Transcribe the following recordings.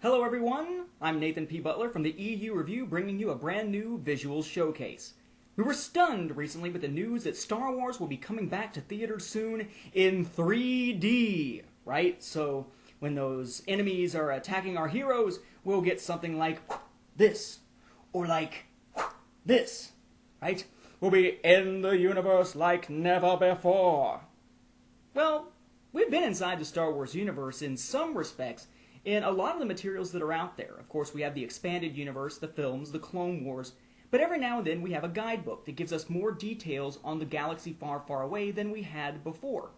Hello everyone, I'm Nathan P. Butler from the EU Review bringing you a brand new visual showcase. We were stunned recently with the news that Star Wars will be coming back to theaters soon in 3D, right? So when those enemies are attacking our heroes, we'll get something like this, or like this, right? We'll be in the universe like never before. Well, we've been inside the Star Wars universe in some respects, in a lot of the materials that are out there. Of course, we have the expanded universe, the films, the Clone Wars, but every now and then we have a guidebook that gives us more details on the galaxy far, far away than we had before.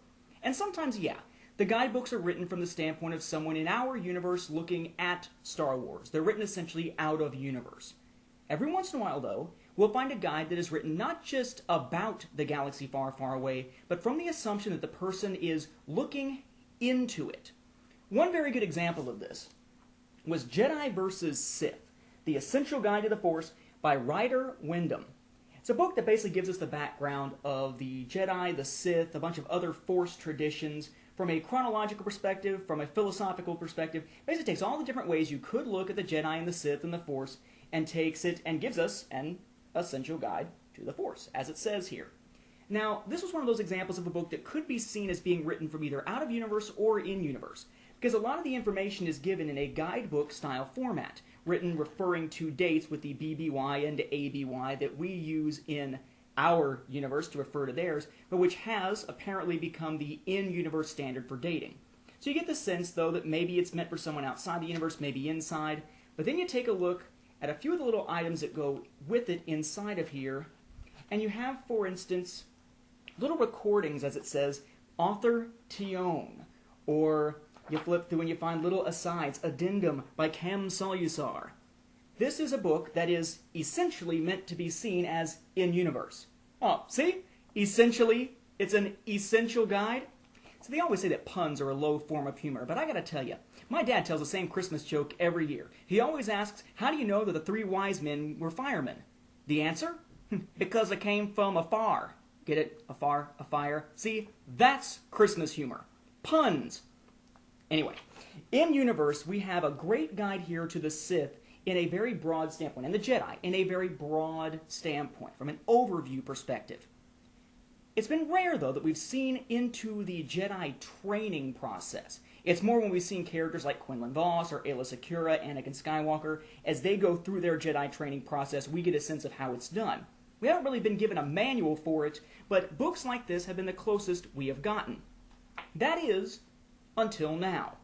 And sometimes, yeah, the guidebooks are written from the standpoint of someone in our universe looking at Star Wars. They're written essentially out of universe. Every once in a while, though, we'll find a guide that is written not just about the galaxy far, far away, but from the assumption that the person is looking into it. One very good example of this was Jedi vs. Sith, The Essential Guide to the Force by Ryder Wyndham. It's a book that basically gives us the background of the Jedi, the Sith, a bunch of other Force traditions from a chronological perspective, from a philosophical perspective. Basically takes all the different ways you could look at the Jedi and the Sith and the Force and takes it and gives us an essential guide to the Force, as it says here. Now, this was one of those examples of a book that could be seen as being written from either out of universe or in universe, because a lot of the information is given in a guidebook style format, written referring to dates with the BBY and ABY that we use in our universe to refer to theirs, but which has apparently become the in-universe standard for dating. So you get the sense, though, that maybe it's meant for someone outside the universe, maybe inside, but then you take a look at a few of the little items that go with it inside of here, and you have, for instance, little recordings, as it says, author Tion, or you flip through and you find little asides, addendum by Cam Solusar. This is a book that is essentially meant to be seen as in-universe. Oh, see? Essentially, it's an essential guide. So they always say that puns are a low form of humor, but I gotta tell you, my dad tells the same Christmas joke every year. He always asks, how do you know that the three wise men were firemen? The answer? Because it came from afar. Get it? Afar, afire. See? That's Christmas humor. Puns. Anyway, in universe, we have a great guide here to the Sith in a very broad standpoint, and the Jedi in a very broad standpoint, from an overview perspective. It's been rare, though, that we've seen into the Jedi training process. It's more when we've seen characters like Quinlan Vos or Aayla Secura, Anakin Skywalker, as they go through their Jedi training process, we get a sense of how it's done. We haven't really been given a manual for it, but books like this have been the closest we have gotten. That is, until now.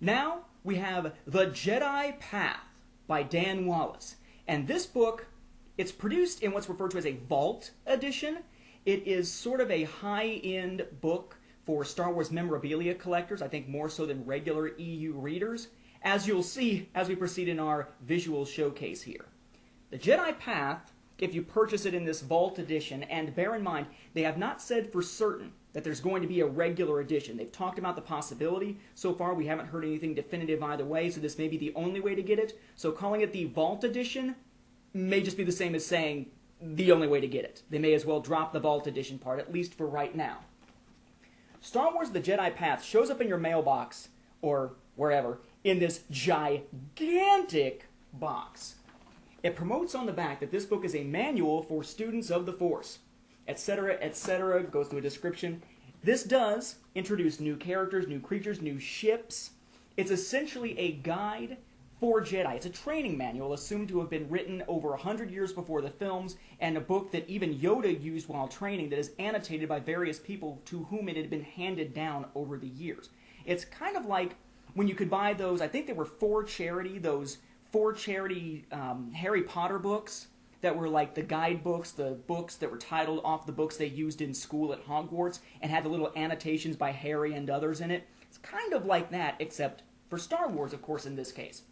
Now we have The Jedi Path by Dan Wallace. And this book, it's produced in what's referred to as a vault edition. It is sort of a high-end book for Star Wars memorabilia collectors, I think more so than regular EU readers, as you'll see as we proceed in our visual showcase here. The Jedi Path, if you purchase it in this vault edition, and bear in mind, they have not said for certain that there's going to be a regular edition. They've talked about the possibility. So far, we haven't heard anything definitive either way, so this may be the only way to get it. So calling it the Vault Edition may just be the same as saying the only way to get it. They may as well drop the Vault Edition part, at least for right now. Star Wars The Jedi Path shows up in your mailbox, or wherever, in this gigantic box. It promotes on the back that this book is a manual for students of the Force, etc., goes through a description. This does introduce new characters, new creatures, new ships. It's essentially a guide for Jedi. It's a training manual assumed to have been written over 100 years before the films, and a book that even Yoda used while training that is annotated by various people to whom it had been handed down over the years. It's kind of like when you could buy those, I think they were those for charity Harry Potter books that were like the guidebooks, the books that were titled off the books they used in school at Hogwarts and had the little annotations by Harry and others in it. It's kind of like that, except for Star Wars, of course, in this case.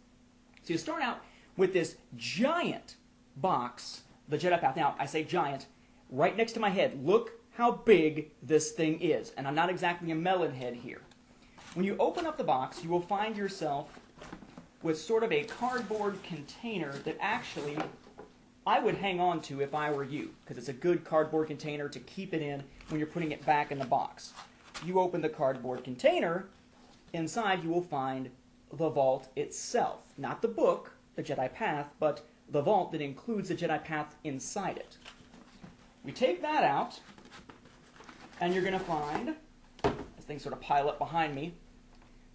So you start out with this giant box, the Jedi Path. Now, I say giant, right next to my head. Look how big this thing is. And I'm not exactly a melon head here. When you open up the box, you will find yourself with sort of a cardboard container that actually I would hang on to if I were you, because it's a good cardboard container to keep it in when you're putting it back in the box. You open the cardboard container, inside you will find the vault itself. Not the book, the Jedi Path, but the vault that includes the Jedi Path inside it. We take that out, and you're going to find, as things sort of pile up behind me,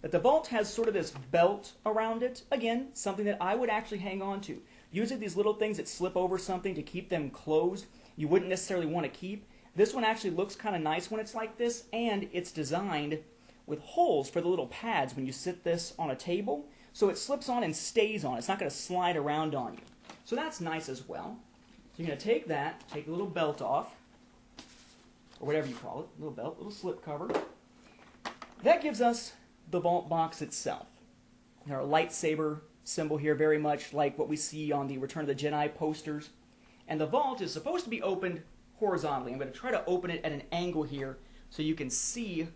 that the vault has sort of this belt around it. Again, something that I would actually hang on to. Usually these little things that slip over something to keep them closed, you wouldn't necessarily want to keep. This one actually looks kind of nice when it's like this, and it's designed with holes for the little pads when you sit this on a table, so it slips on and stays on. It's not going to slide around on you. So that's nice as well. So you're going to take that, take the little belt off, or whatever you call it, little belt, little slip cover. That gives us the vault box itself. Our lightsaber symbol here, very much like what we see on the Return of the Jedi posters. And the vault is supposed to be opened horizontally. I'm going to try to open it at an angle here so you can see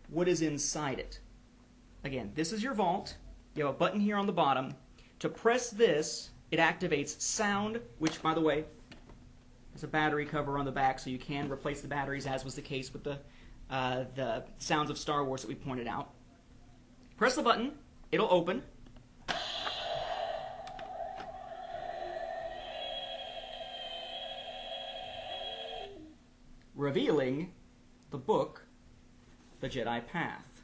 what is inside it. Again, this is your vault. You have a button here on the bottom. To press this, it activates sound, which, by the way, there's a battery cover on the back, so you can replace the batteries, as was the case with the Sounds of Star Wars that we pointed out. Press the button, it'll open. Revealing the book, The Jedi Path.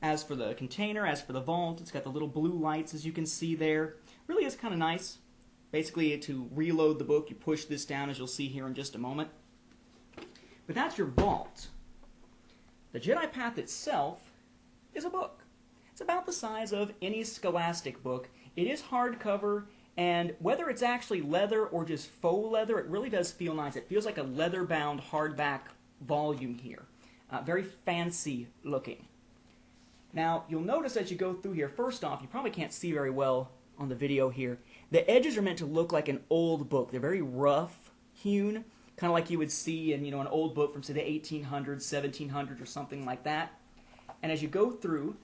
As for the container, as for the vault, it's got the little blue lights, as you can see there. Really is kind of nice. Basically, to reload the book, you push this down, as you'll see here in just a moment. But that's your vault. The Jedi Path itself is a book. It's about the size of any Scholastic book. It is hardcover, and whether it's actually leather or just faux leather, it really does feel nice. It feels like a leather-bound hardback volume here. Very fancy looking. Now, you'll notice as you go through here, first off, you probably can't see very well on the video here, the edges are meant to look like an old book. They're very rough hewn, kind of like you would see in an old book from, say, the 1800s, 1700s, or something like that. And as you go through,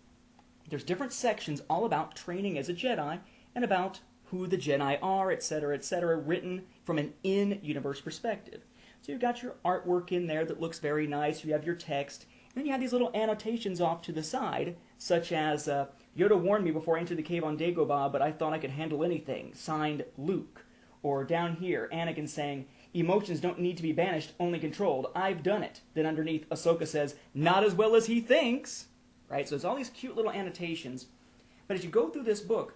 there's different sections all about training as a Jedi and about who the Jedi are, etc., written from an in-universe perspective. So you've got your artwork in there that looks very nice. You have your text. And then you have these little annotations off to the side, such as, Yoda warned me before I entered the cave on Dagobah, but I thought I could handle anything. Signed, Luke. Or down here, Anakin saying, emotions don't need to be banished, only controlled. I've done it. Then underneath, Ahsoka says, not as well as he thinks. Right? So it's all these cute little annotations. But as you go through this book,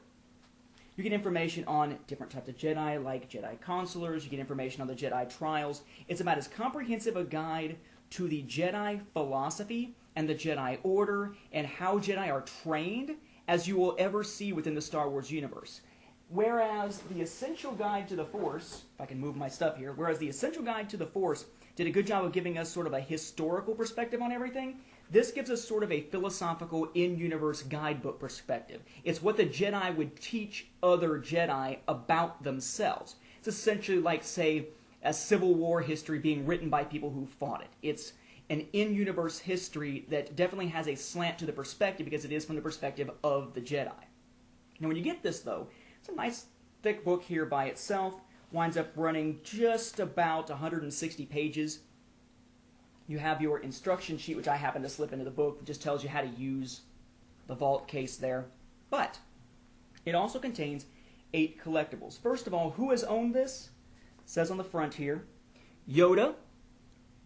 you get information on different types of Jedi, like Jedi Consulars. You get information on the Jedi Trials. It's about as comprehensive a guide to the Jedi philosophy and the Jedi Order and how Jedi are trained as you will ever see within the Star Wars universe. Whereas the Essential Guide to the Force, if I can move my stuff here, whereas the Essential Guide to the Force did a good job of giving us sort of a historical perspective on everything, this gives us sort of a philosophical in-universe guidebook perspective. It's what the Jedi would teach other Jedi about themselves. It's essentially like, say, a Civil War history being written by people who fought it. It's an in-universe history that definitely has a slant to the perspective because it is from the perspective of the Jedi. Now when you get this, though, it's a nice thick book here by itself. Winds up running just about 160 pages. You have your instruction sheet, which I happen to slip into the book, that just tells you how to use the vault case there. But it also contains 8 collectibles. First of all, who has owned this? It says on the front here, Yoda,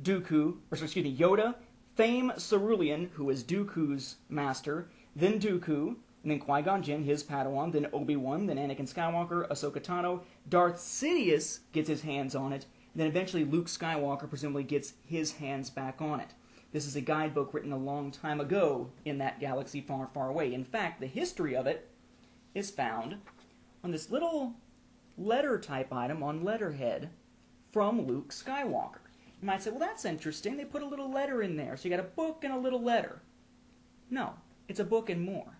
Yoda, Fame Cerulean, who is Dooku's master, then Dooku, and then Qui-Gon Jinn, his Padawan, then Obi-Wan, then Anakin Skywalker, Ahsoka Tano, Darth Sidious gets his hands on it, and then eventually Luke Skywalker presumably gets his hands back on it. This is a guidebook written a long time ago in that galaxy far, far away. In fact, the history of it is found on this little letter-type item on letterhead from Luke Skywalker. You might say, well, that's interesting. They put a little letter in there. So you got a book and a little letter. No, it's a book and more.